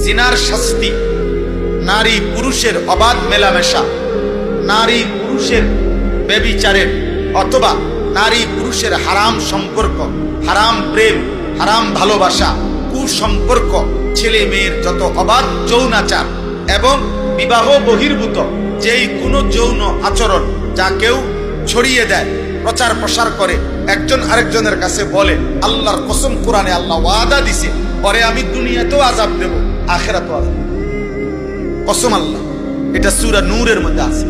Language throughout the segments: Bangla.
জিনার শাস্তি, নারী পুরুষের অবাধ মেলামেশা, নারী পুরুষের ব্যভিচারের অথবা নারী পুরুষের হারাম সম্পর্ক, হারাম প্রেম, হারাম ভালোবাসা, কুসম্পর্ক, ছেলে মেয়ের যত অবাধ যৌনাচার এবং বিবাহ বহির্ভূত যেই কোনো যৌন আচরণ যা কেউ ছড়িয়ে দেয়, প্রচার প্রসার করে, একজন আরেকজনের কাছে বলে, আল্লাহর কসম কোরআনে আল্লাহ ওয়াদা দিছে পরে আমি দুনিয়াতেও আযাব দেব, আখিরাতেও আযাব দেব। কসম আল্লাহ, এটা সূরা নূরের মধ্যে আছে।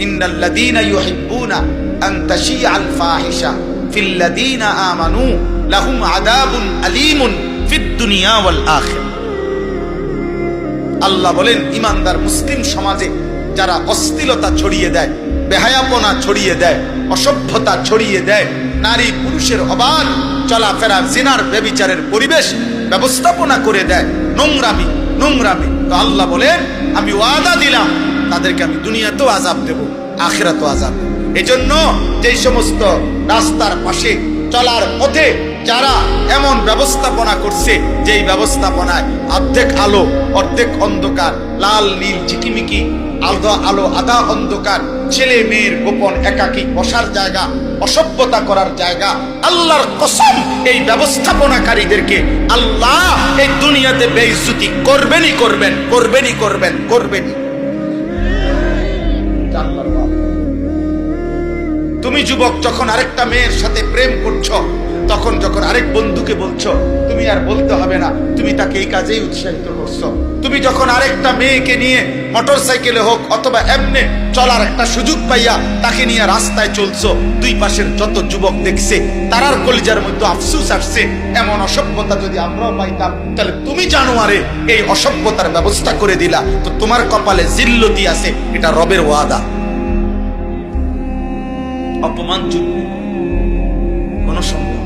ইন্নাল্লাযীনা ইউহিব্বুনা আন তাশিআল ফাহিশা ফিল্লাযীনা আমানু লাহুম আযাবুন আলীমুন ফিদ দুনিয়া ওয়াল আখিরাহ। আল্লাহ বলেন, ইমানদার মুসলিম সমাজে যারা অশ্লীলতা ছড়িয়ে দেয়, বেহায়াপনা ছড়িয়ে দেয়, অসভ্যতা ছড়িয়ে দেয়, নারী পুরুষের অবাধ চলাফেরা, জিনার ব্যভিচারের পরিবেশ ব্যবস্থাপনা করে দেয়, নোংরামি নোংরামি, তো আল্লাহ বলেন আমি ওয়াদা দিলাম তাদেরকে আমি দুনিয়াতেও আযাব দেব, আখিরাতেও আযাব দেব। এজন্য যেই সমস্ত রাস্তার পাশে চলার পথে যারা এমন ব্যবস্থাপনা করছে, যেই ব্যবস্থাপনায় অর্ধেক আলো অর্ধেক অন্ধকার, লাল নীল ঝিকিমিকি, আধা আলো আধা অন্ধকার, ছেলে মেয়ের গোপন একাকী বসার জায়গা, অসভ্যতা করার জায়গা, আল্লাহর কসম এই ব্যবস্থাপনাকারীদেরকে আল্লাহ এই দুনিয়াতে বেইজ্জতি করবেনই করবেন, করবেনই করবেন, করবেনই। তুমি যুবক যখন আরেকটা মেয়ের সাথে প্রেম করছো, তখন যখন আরেক বন্ধুকে বলছো, তুমি আর বলতে হবে না, তুমি তাকে এই কাজেই উৎসাহিত করছো। তুমি যখন আরেকটা মেয়েকে নিয়ে মোটর সাইকেলে হোক অথবা এমনি চলার একটা সুযোগ পাইয়া তাকে নিয়ে রাস্তায় চলছো, দুই পাশের যত যুবক দেখছে তারার কলিজার মধ্যে আফসোস আসছে, এমন অসভ্যতা যদি আমরাও পাইতাম তাহলে তুমি জানোয়ারে এই অসভ্যতার ব্যবস্থা করে দিলা, তো তোমার কপালে জিল্লতি আছে, এটা রবের ওয়াদা। অপমান চুপবে কোন সম্ভব?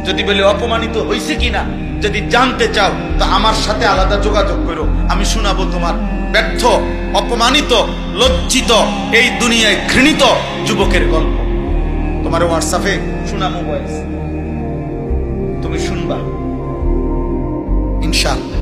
যদি বলে অপমানিত হয়েছে কিনা যদি জানতে চাও তো আমার সাথে আলাদা যোগাযোগ করো, আমি শোনাবো তোমার ব্যর্থ, অপমানিত, লজ্জিত, এই দুনিয়ায় ঘৃণিত যুবকের গল্প। তোমার হোয়াটসঅ্যাপে শোনাবো ভয়েস, তুমি শুনবা ইনশাআল্লাহ।